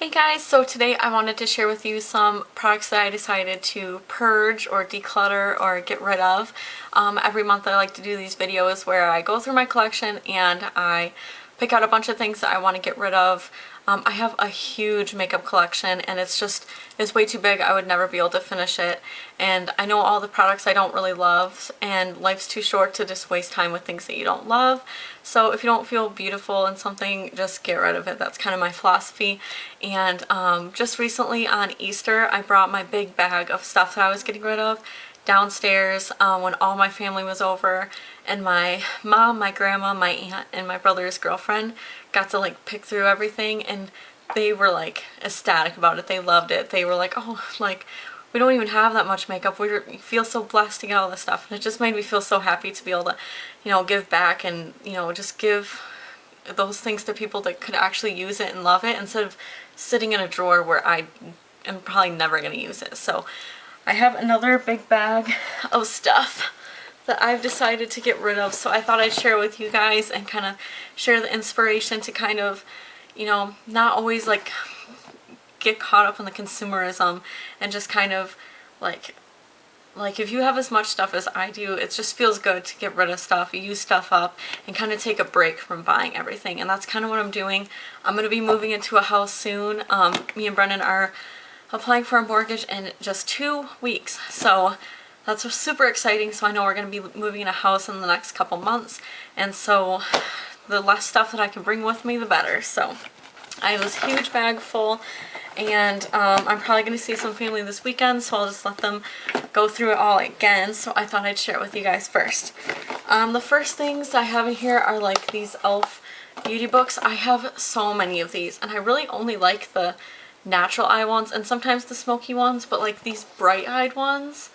Hey guys, so today I wanted to share with you some products that I decided to purge or declutter or get rid of. Every month I like to do these videos where I go through my collection and I pick out a bunch of things that I want to get rid of. I have a huge makeup collection and it's way too big. I would never be able to finish it. And I know all the products I don't really love, and life's too short to just waste time with things that you don't love. So if you don't feel beautiful in something, just get rid of it. That's kind of my philosophy. And just recently on Easter, I brought my big bag of stuff that I was getting rid of downstairs when all my family was over, and my mom, my grandma, my aunt, and my brother's girlfriend got to like pick through everything, and they were like ecstatic about it. They loved it. They were like, oh, like we don't even have that much makeup. We feel so blessed to get all this stuff. And it just made me feel so happy to be able to, you know, give back and, you know, just give those things to people that could actually use it and love it, instead of sitting in a drawer where I am probably never going to use it. So I have another big bag of stuff that I've decided to get rid of. So I thought I'd share with you guys and kind of share the inspiration to kind of, you know, not always like get caught up in the consumerism, and just kind of like if you have as much stuff as I do, it just feels good to get rid of stuff, use stuff up, and kind of take a break from buying everything. And that's kind of what I'm doing. I'm going to be moving into a house soon. Me and Brennan are applying for a mortgage in just 2 weeks. So that's super exciting. So I know we're going to be moving in a house in the next couple months. And so the less stuff that I can bring with me, the better. So I have this huge bag full. And I'm probably going to see some family this weekend, so I'll just let them go through it all again. So I thought I'd share it with you guys first. The first things I have in here are like these ELF beauty books. I have so many of these, and I really only like the natural eye ones and sometimes the smoky ones, but like these bright eyed ones,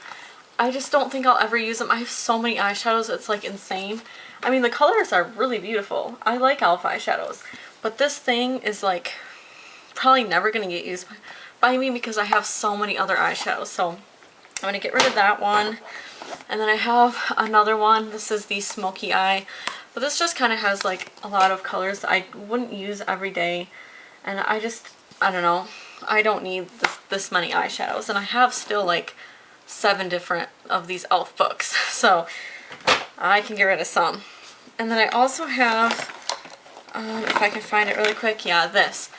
I just don't think I'll ever use them. I have so many eyeshadows, it's like insane. I mean, the colors are really beautiful. I like ELF eyeshadows, but this thing is like probably never going to get used by me because I have so many other eyeshadows. So I'm going to get rid of that one. And then I have another one. This is the smoky eye, but this just kind of has like a lot of colors that I wouldn't use every day, and I don't know, I don't need this many eyeshadows, and I have still like 7 different of these ELF books, so I can get rid of some. And then I also have, if I can find it really quick, yeah, this.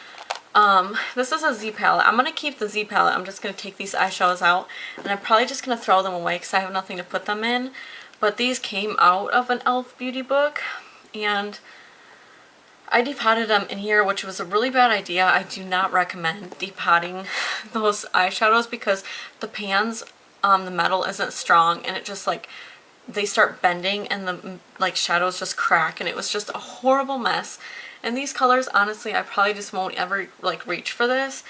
This is a Z palette. I'm going to keep the Z palette. I'm just going to take these eyeshadows out, and I'm probably just going to throw them away because I have nothing to put them in. But these came out of an ELF beauty book, and I depotted them in here, which was a really bad idea. I do not recommend depotting those eyeshadows because the pans, the metal isn't strong, and it just like, they start bending and the like shadows just crack, and it was just a horrible mess. And these colors, honestly, I probably just won't ever like reach for this.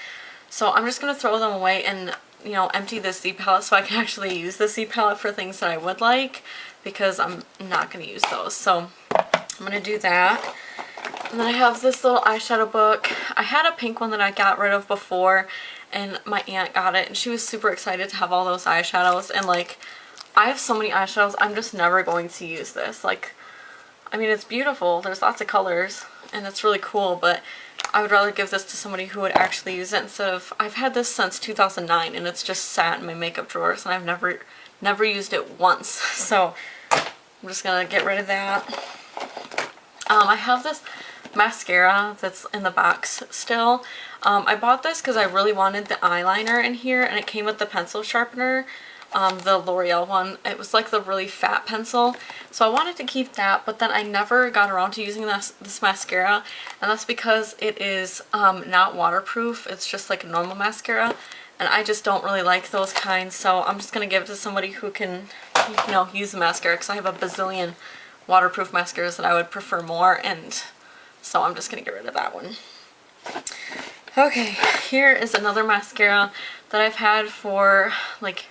So I'm just going to throw them away and, you know, empty this Z palette so I can actually use the Z palette for things that I would like, because I'm not going to use those. So I'm going to do that. And then I have this little eyeshadow book. I had a pink one that I got rid of before, and my aunt got it, and she was super excited to have all those eyeshadows. And like, I have so many eyeshadows, I'm just never going to use this. Like, I mean, it's beautiful. There's lots of colors, and it's really cool, but I would rather give this to somebody who would actually use it instead of, I've had this since 2009, and it's just sat in my makeup drawers, and I've never used it once. So I'm just gonna get rid of that. I have this mascara that's in the box still. I bought this because I really wanted the eyeliner in here, and it came with the pencil sharpener. The L'Oreal one. It was like the really fat pencil, so I wanted to keep that, but then I never got around to using this mascara, and that's because it is not waterproof. It's just like a normal mascara, and I just don't really like those kinds, so I'm just going to give it to somebody who can, you know, use the mascara, because I have a bazillion waterproof mascaras that I would prefer more, and so I'm just going to get rid of that one. Okay, here is another mascara that I've had for like,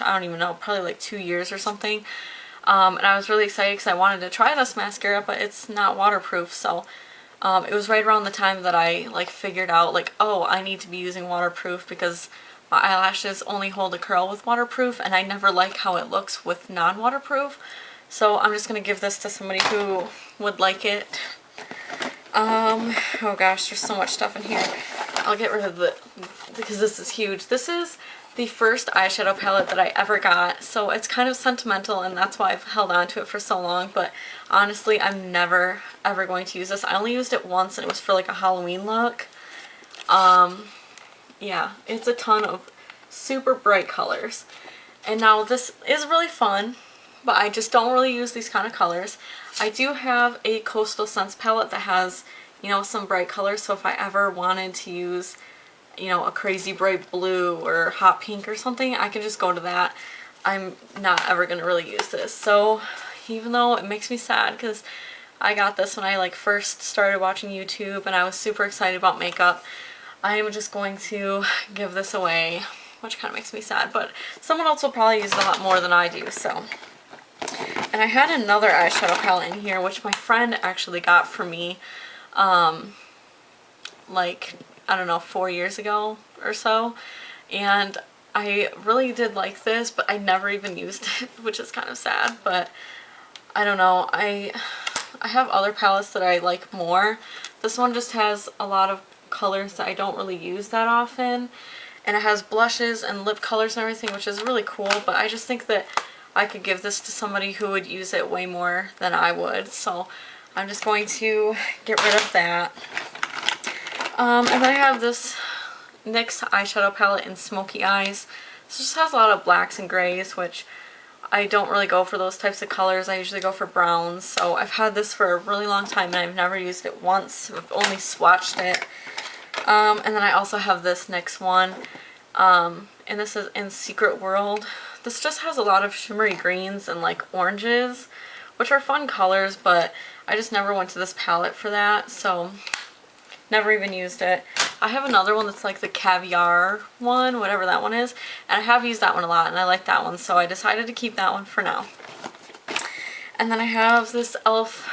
I don't even know, probably like 2 years or something. And I was really excited because I wanted to try this mascara, but it's not waterproof. So it was right around the time that I like figured out like, oh, I need to be using waterproof because my eyelashes only hold a curl with waterproof, and I never like how it looks with non-waterproof. So I'm just going to give this to somebody who would like it. Oh gosh, there's so much stuff in here. I'll get rid of the, because this is huge. This is the first eyeshadow palette that I ever got, so it's kind of sentimental and that's why I've held on to it for so long, but honestly I'm never ever going to use this. I only used it once and it was for like a Halloween look. Yeah, it's a ton of super bright colors. And now this is really fun, but I just don't really use these kind of colors. I do have a Coastal Scents palette that has, you know, some bright colors, so if I ever wanted to use, you know, a crazy bright blue or hot pink or something, I can just go to that. I'm not ever going to really use this. So even though it makes me sad because I got this when I like first started watching YouTube and I was super excited about makeup, I am just going to give this away, which kind of makes me sad, but someone else will probably use it a lot more than I do, so. And I had another eyeshadow palette in here, which my friend actually got for me, like, I don't know, 4 years ago or so, and I really did like this, but I never even used it, which is kind of sad, but I don't know, I have other palettes that I like more. This one just has a lot of colors that I don't really use that often, and it has blushes and lip colors and everything, which is really cool, but I just think that I could give this to somebody who would use it way more than I would, so I'm just going to get rid of that. And then I have this NYX eyeshadow palette in Smoky Eyes. This just has a lot of blacks and grays, which I don't really go for those types of colors. I usually go for browns, so I've had this for a really long time and I've never used it once. I've only swatched it. And then I also have this NYX one, and this is in Secret World. This just has a lot of shimmery greens and like oranges, which are fun colors, but I just never went to this palette for that, so never even used it. I have another one that's like the Caviar one, whatever that one is, and I have used that one a lot and I like that one, so I decided to keep that one for now. And then I have this ELF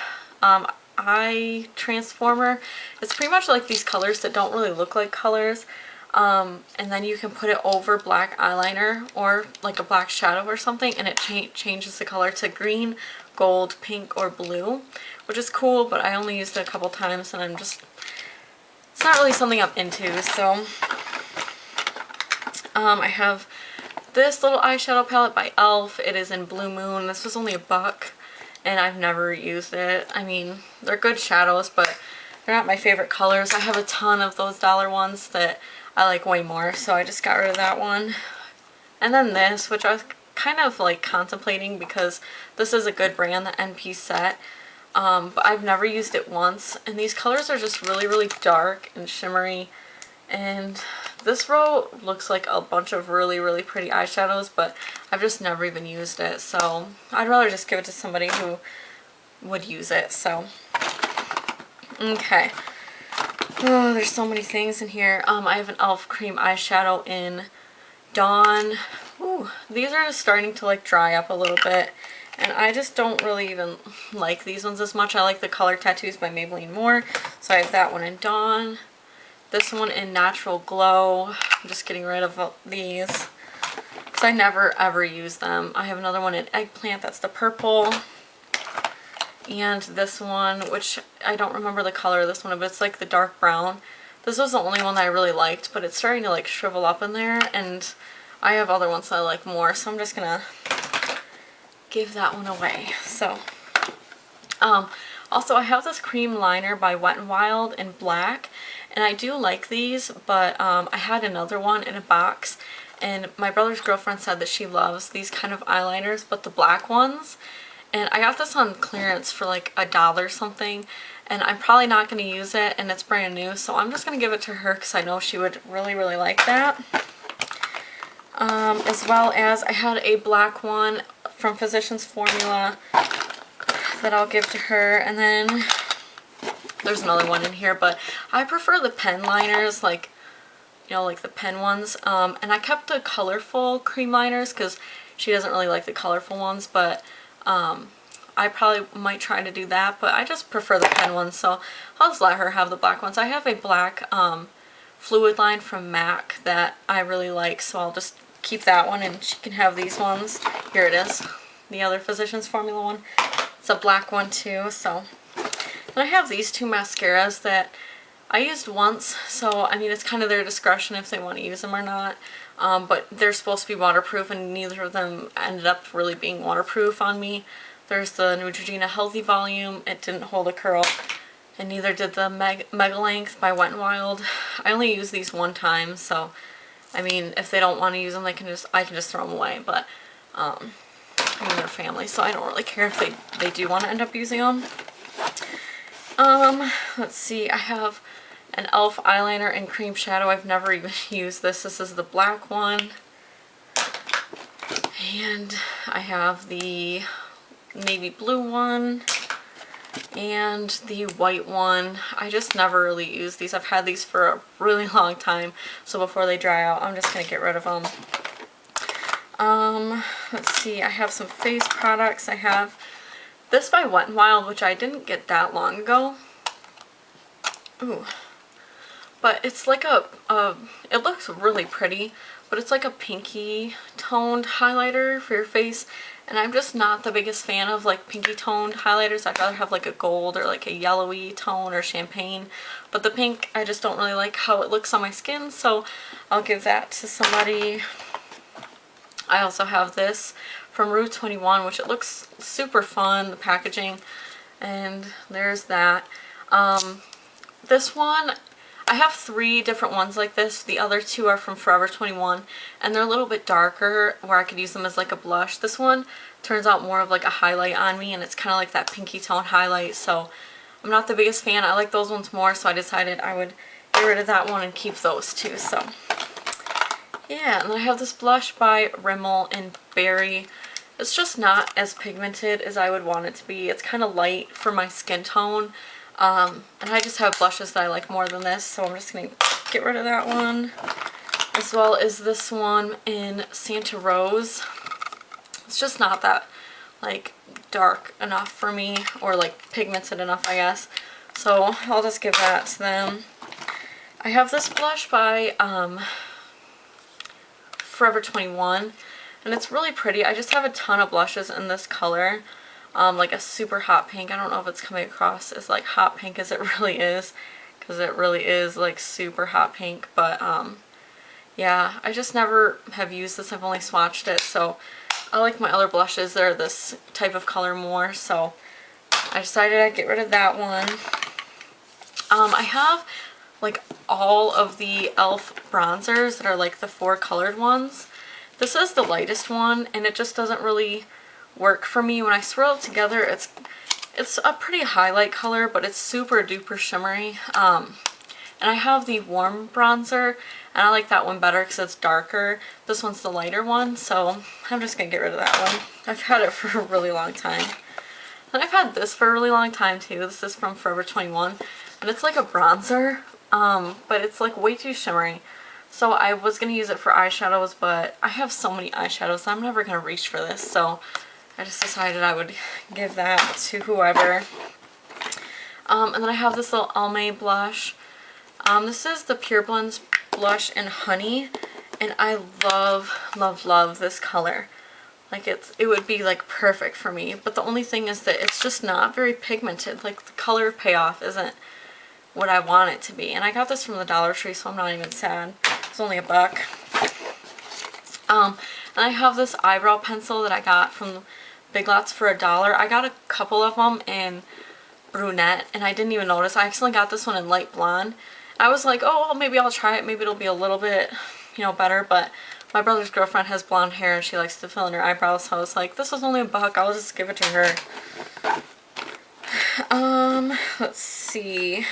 eye transformer. It's pretty much like these colors that don't really look like colors, and then you can put it over black eyeliner or like a black shadow or something, and it changes the color to green, gold, pink, or blue, which is cool, but I only used it a couple times and I'm just, it's not really something I'm into. So I have this little eyeshadow palette by ELF. It is in Blue Moon. This was only $1 and I've never used it. I mean, they're good shadows, but they're not my favorite colors. I have a ton of those dollar ones that I like way more, so I just got rid of that one. And then this, which I was kind of like contemplating because this is a good brand, the NP set, but I've never used it once, and these colors are just really, really dark and shimmery, and this row looks like a bunch of really, really pretty eyeshadows, but I've just never even used it, so I'd rather just give it to somebody who would use it. So okay. Oh, there's so many things in here. I have an ELF cream eyeshadow in Dawn. Ooh, these are just starting to like dry up a little bit, and I just don't really even like these ones as much. I like the Color Tattoos by Maybelline more, so I have that one in Dawn. This one in Natural Glow. I'm just getting rid of these because I never ever use them. I have another one in Eggplant, that's the purple. And this one, which I don't remember the color of this one, but it's like the dark brown. This was the only one that I really liked, but it's starting to like shrivel up in there, and I have other ones that I like more, so I'm just gonna give that one away. So also I have this cream liner by Wet n Wild in black, and I do like these, but I had another one in a box, and my brother's girlfriend said that she loves these kind of eyeliners, but the black ones. And I got this on clearance for like $1 something, and I'm probably not going to use it, and it's brand new, so I'm just going to give it to her because I know she would really, really like that. As well as I had a black one from Physicians Formula that I'll give to her, and then there's another one in here, but I prefer the pen liners, like, you know, like the pen ones, and I kept the colorful cream liners because she doesn't really like the colorful ones, but I probably might try to do that, but I just prefer the pen ones, so I'll just let her have the black ones. I have a black fluid line from MAC that I really like, so I'll just keep that one and she can have these ones. Here it is, the other Physicians Formula one. It's a black one too. So and I have these two mascaras that I used once, so I mean it's kind of their discretion if they want to use them or not. But they're supposed to be waterproof, and neither of them ended up really being waterproof on me. There's the Neutrogena Healthy Volume. It didn't hold a curl. And neither did the Mega Length by Wet n Wild. I only used these one time, so I mean, if they don't want to use them, I can just throw them away. But I mean, they're family, so I don't really care if they do want to end up using them. Let's see. I have an ELF eyeliner in cream shadow. I've never even used this. This is the black one. And I have the navy blue one and the white one. I just never really use these. I've had these for a really long time, so before they dry out, I'm just going to get rid of them. Let's see, I have some face products. I have this by Wet n Wild, which I didn't get that long ago. Ooh. But it's like it looks really pretty, but it's like a pinky toned highlighter for your face. And I'm just not the biggest fan of like pinky toned highlighters. I'd rather have like a gold or like a yellowy tone or champagne. But the pink, I just don't really like how it looks on my skin, so I'll give that to somebody. I also have this from Rue 21, which it looks super fun, the packaging. And there's that. This one, I have 3 different ones like this. The other 2 are from Forever 21, and they're a little bit darker where I could use them as like a blush. This one turns out more of like a highlight on me, and it's kind of like that pinky tone highlight, so I'm not the biggest fan. I like those ones more, so I decided I would get rid of that one and keep those 2. So yeah, and then I have this blush by Rimmel in Berry. It's just not as pigmented as I would want it to be. It's kind of light for my skin tone. And I just have blushes that I like more than this, so I'm just going to get rid of that one. As well as this one in Santa Rose. It's just not that, like, dark enough for me, or, like, pigmented enough, I guess. So I'll just give that to them. I have this blush by Forever 21, and it's really pretty. I just have a ton of blushes in this color. Like a super hot pink. I don't know if it's coming across as like hot pink as it really is, because it really is like super hot pink. But yeah, I just never have used this. I've only swatched it, so I like my other blushes. They're this type of color more, so I decided I'd get rid of that one. I have like all of the ELF bronzers that are like the 4 colored ones. This is the lightest one, and it just doesn't really work for me. When I swirl it together, it's a pretty highlight color, but it's super duper shimmery. And I have the warm bronzer, and I like that one better because it's darker. This one's the lighter one, so I'm just gonna get rid of that one. I've had it for a really long time. And I've had this for a really long time too. This is from Forever 21, and it's like a bronzer, but it's like way too shimmery. So I was gonna use it for eyeshadows, but I have so many eyeshadows, so I'm never gonna reach for this. So I just decided I would give that to whoever. And then I have this little Almay blush. This is the Pure Blends blush in Honey, and I love, love, love this color. Like it would be like perfect for me, but the only thing is that it's just not very pigmented. Like the color payoff isn't what I want it to be. And I got this from the Dollar Tree, so I'm not even sad. It's only $1. And I have this eyebrow pencil that I got from Big Lots for $1. I got a couple of them in brunette, and I didn't even notice. I accidentally got this one in light blonde. I was like, oh, well, maybe I'll try it. Maybe it'll be a little bit, you know, better. But my brother's girlfriend has blonde hair, and she likes to fill in her eyebrows. So I was like, this was only $1. I'll just give it to her. Let's see.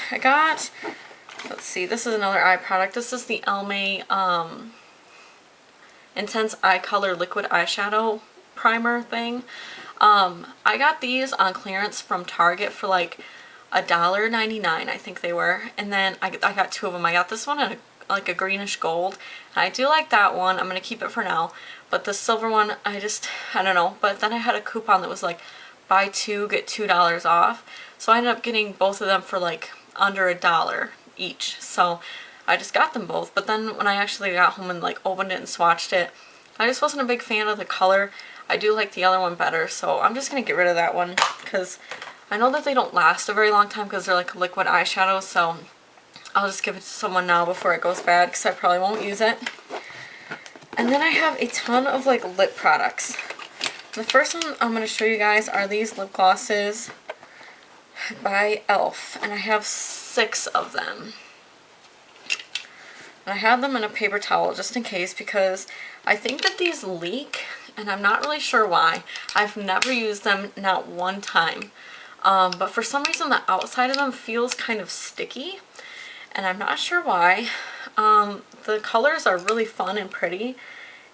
This is another eye product. This is the Almay Intense Eye Color Liquid Eyeshadow Primer thing. I got these on clearance from Target for like $1.99, I think they were. And then I got 2 of them. I got this one in like a greenish gold. And I do like that one. I'm going to keep it for now. But the silver one, I don't know. But then I had a coupon that was like buy 2, get $2 off. So I ended up getting both of them for like under $1 each. So I just got them both. But then when I actually got home and like opened it and swatched it, I just wasn't a big fan of the color. I do like the other one better, so I'm just going to get rid of that one because I know that they don't last a very long time because they're like a liquid eyeshadow, so I'll just give it to someone now before it goes bad because I probably won't use it. And then I have a ton of like lip products. The first one I'm going to show you guys are these lip glosses by ELF, and I have 6 of them. And I have them in a paper towel just in case because I think that these leak, and I'm not really sure why. I've never used them, not one time. But for some reason the outside of them feels kind of sticky, and I'm not sure why. The colors are really fun and pretty,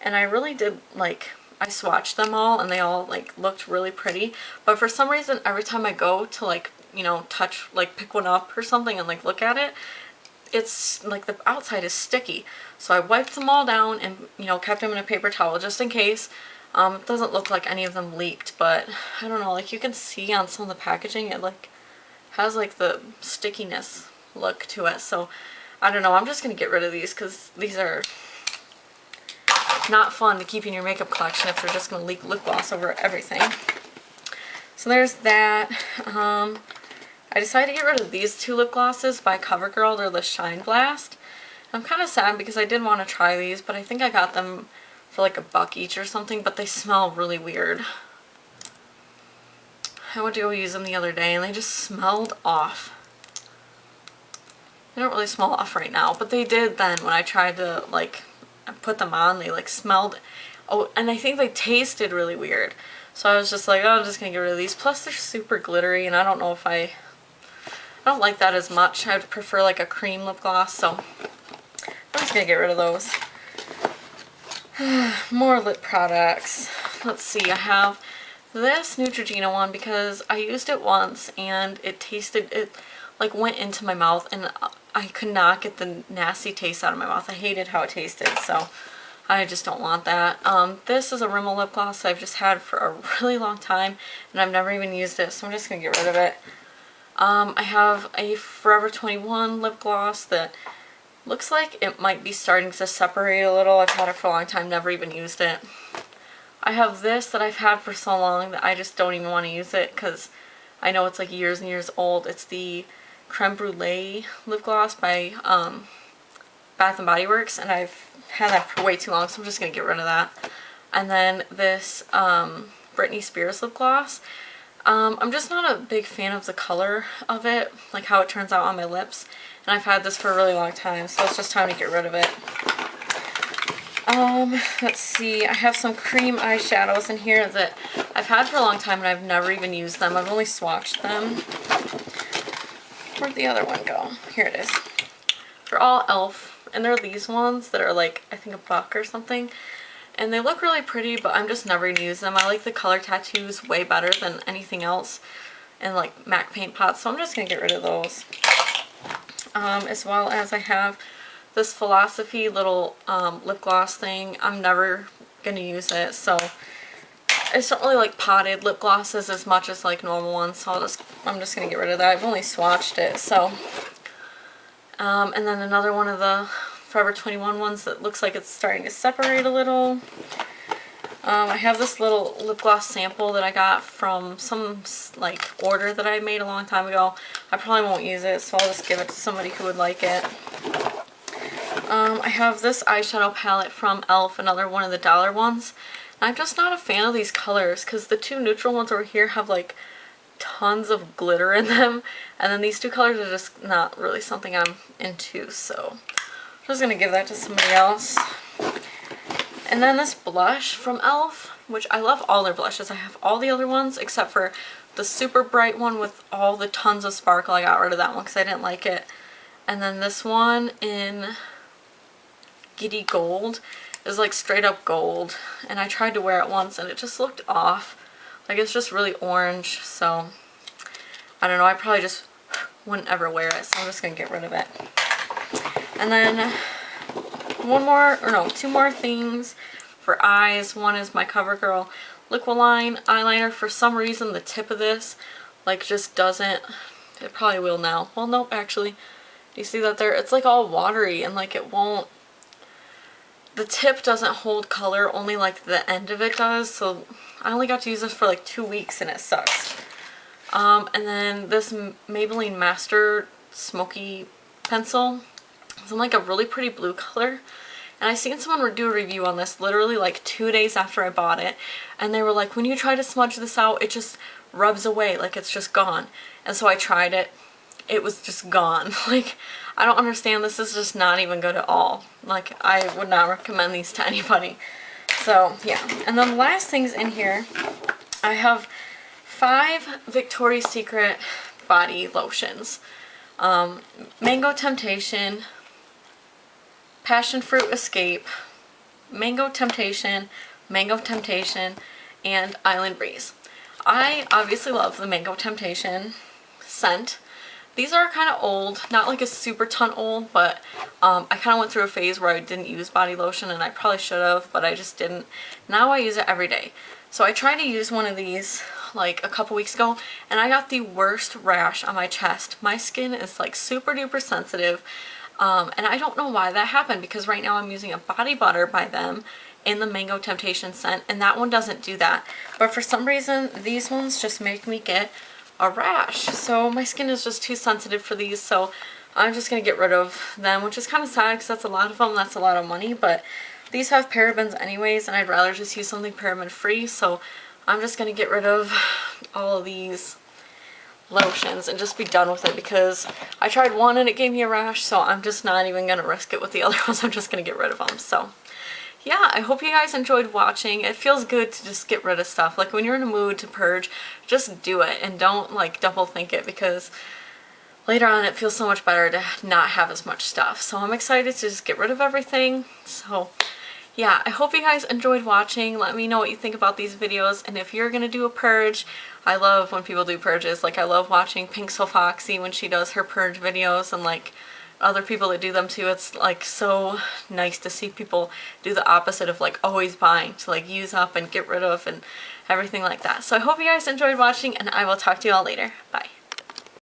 and I really did like, I swatched them all and they all like looked really pretty, but for some reason every time I go to like, you know, touch, like pick one up or something and like look at it, it's like the outside is sticky. So I wiped them all down and, you know, kept them in a paper towel just in case. It doesn't look like any of them leaked, but I don't know, like you can see on some of the packaging it like has like the stickiness look to it. So I don't know, I'm just gonna get rid of these because these are not fun to keep in your makeup collection if they're just gonna leak lip gloss over everything. So there's that. I decided to get rid of these 2 lip glosses by CoverGirl. They're the Shine Blast. I'm kind of sad because I did want to try these, but I think I got them for like $1 each or something, but they smell really weird. I went to go use them the other day and they just smelled off. They don't really smell off right now, but they did then when I tried to like put them on. They like smelled, oh, and I think they tasted really weird. So I was just like, oh, I'm just gonna get rid of these. Plus they're super glittery and I don't know if I don't like that as much. I would prefer like a cream lip gloss, so I'm just gonna get rid of those. More lip products. Let's see, I have this Neutrogena one because I used it once and it tasted, it like went into my mouth and I could not get the nasty taste out of my mouth. I hated how it tasted, so I just don't want that. This is a Rimmel lip gloss I've just had for a really long time and I've never even used it, so I'm just gonna get rid of it. I have a Forever 21 lip gloss that looks like it might be starting to separate a little. I've had it for a long time, never even used it. I have this that I've had for so long that I just don't even want to use it because I know it's like years and years old. It's the Creme Brulee lip gloss by Bath & Body Works, and I've had that for way too long, so I'm just going to get rid of that. And then this Britney Spears lip gloss. I'm just not a big fan of the color of it, like how it turns out on my lips, and I've had this for a really long time, so it's just time to get rid of it. Let's see, I have some cream eyeshadows in here that I've had for a long time and I've never even used them. I've only swatched them. Where'd the other one go? Here it is. They're all ELF, and they're these ones that are like, I think $1 or something. And they look really pretty, but I'm just never going to use them. I like the color tattoos way better than anything else, and like MAC paint pots, so I'm just going to get rid of those. As well as I have this Philosophy little lip gloss thing. I'm never going to use it, so I just don't really like potted lip glosses as much as like normal ones, so I'm just going to get rid of that. I've only swatched it, so. And then another one of the Forever 21 ones that looks like it's starting to separate a little. I have this little lip gloss sample that I got from some like order that I made a long time ago. I probably won't use it, so I'll just give it to somebody who would like it. I have this eyeshadow palette from ELF, another one of the dollar ones. I'm just not a fan of these colors because the 2 neutral ones over here have like tons of glitter in them, and then these 2 colors are just not really something I'm into, so I'm just going to give that to somebody else. And then this blush from ELF, which I love all their blushes. I have all the other ones except for the super bright one with all the tons of sparkle. I got rid of that one because I didn't like it. And then this one in Giddy Gold is like straight up gold, and I tried to wear it once and it just looked off. Like it's just really orange, so I don't know, I probably just wouldn't ever wear it, so I'm just going to get rid of it. And then 2 more things for eyes. One is my CoverGirl Liquiline eyeliner. For some reason the tip of this like just doesn't, it probably will now. Well, nope, actually. You see that there? It's like all watery and like it won't, the tip doesn't hold color, only like the end of it does, so I only got to use this for like 2 weeks and it sucks. And then this Maybelline Master Smoky pencil. It's in like a really pretty blue color. And I seen someone do a review on this literally like 2 days after I bought it. And they were like, when you try to smudge this out, it just rubs away, like it's just gone. And so I tried it. It was just gone. Like, I don't understand. This is just not even good at all. Like, I would not recommend these to anybody. So, yeah. And then the last things in here, I have 5 Victoria's Secret body lotions. Mango Temptation, Passion Fruit Escape, Mango Temptation, and Island Breeze. I obviously love the Mango Temptation scent. These are kind of old, not like a super ton old, but I kind of went through a phase where I didn't use body lotion, and I probably should have, but I just didn't. Now I use it every day. So I tried to use one of these like a couple weeks ago, and I got the worst rash on my chest. My skin is like super duper sensitive. And I don't know why that happened, because right now I'm using a body butter by them in the Mango Temptation scent, and that one doesn't do that. But for some reason, these ones just make me get a rash. So my skin is just too sensitive for these, so I'm just going to get rid of them, which is kind of sad because that's a lot of them, that's a lot of money, but these have parabens anyways, and I'd rather just use something paraben free, so I'm just going to get rid of all of these lotions and just be done with it, because I tried one and it gave me a rash, so I'm just not even going to risk it with the other ones. I'm just going to get rid of them. So yeah, I hope you guys enjoyed watching. It feels good to just get rid of stuff. Like when you're in a mood to purge, just do it and don't like double think it, because later on it feels so much better to not have as much stuff. So I'm excited to just get rid of everything. So yeah, I hope you guys enjoyed watching. Let me know what you think about these videos, and if you're gonna do a purge. I love when people do purges. Like, I love watching Pink So Foxy when she does her purge videos, and like other people that do them too. It's like so nice to see people do the opposite of like always buying, to like use up and get rid of and everything like that. So I hope you guys enjoyed watching, and I will talk to you all later. Bye.